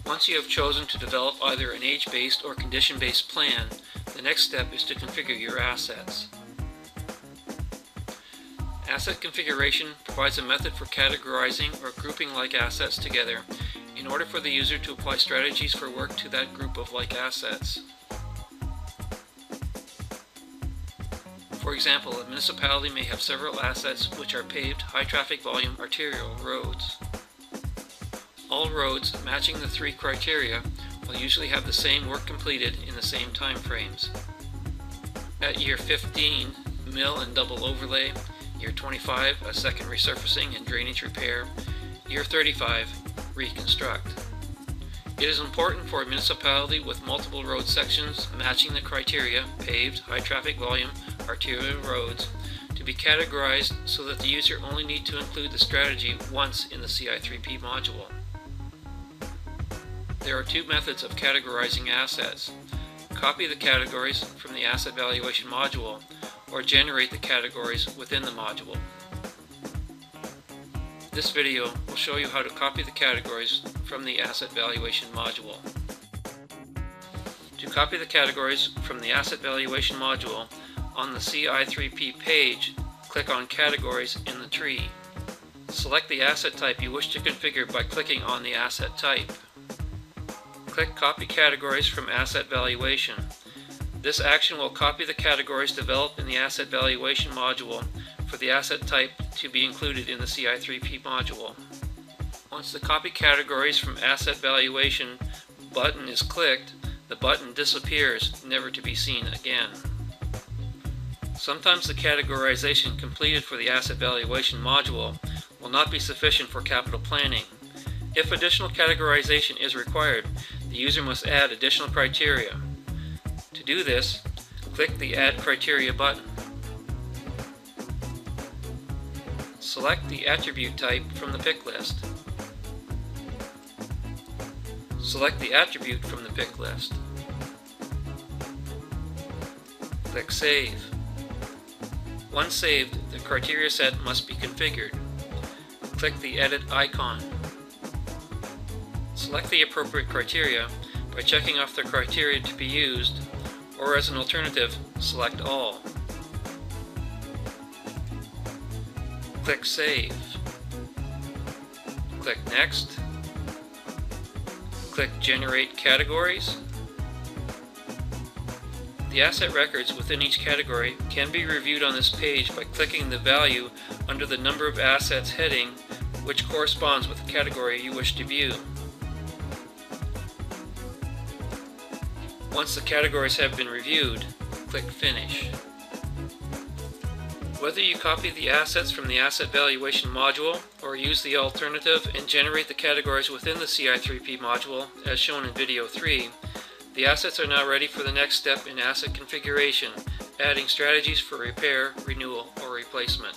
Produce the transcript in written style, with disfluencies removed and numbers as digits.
Once you have chosen to develop either an age-based or condition-based plan, the next step is to configure your assets. Asset configuration provides a method for categorizing or grouping like assets together in order for the user to apply strategies for work to that group of like assets. For example, a municipality may have several assets which are paved, high traffic volume arterial roads. All roads matching the three criteria will usually have the same work completed in the same time frames. At year 15, mill and double overlay. Year 25, a second resurfacing and drainage repair. Year 35, reconstruct. It is important for a municipality with multiple road sections matching the criteria, paved, high traffic volume, arterial roads, to be categorized so that the user only need to include the strategy once in the CI3P module. There are two methods of categorizing assets. Copy the categories from the asset valuation module or generate the categories within the module. This video will show you how to copy the categories from the asset valuation module. To copy the categories from the asset valuation module, on the CI3P page, click on Categories in the tree. Select the asset type you wish to configure by clicking on the asset type. Click Copy Categories from Asset Valuation. This action will copy the categories developed in the asset valuation module for the asset type to be included in the CI3P module. Once the Copy Categories from Asset Valuation button is clicked, the button disappears, never to be seen again. Sometimes the categorization completed for the asset valuation module will not be sufficient for capital planning. If additional categorization is required, the user must add additional criteria. To do this, click the Add Criteria button. Select the attribute type from the pick list. Select the attribute from the pick list. Click Save. Once saved, the criteria set must be configured. Click the Edit icon. Select the appropriate criteria by checking off the criteria to be used, or as an alternative, select All. Click Save. Click Next. Click Generate Categories. The asset records within each category can be reviewed on this page by clicking the value under the Number of Assets heading, which corresponds with the category you wish to view. Once the categories have been reviewed, click Finish. Whether you copy the assets from the asset valuation module or use the alternative and generate the categories within the CI3P module as shown in video 3, the assets are now ready for the next step in asset configuration, adding strategies for repair, renewal, or replacement.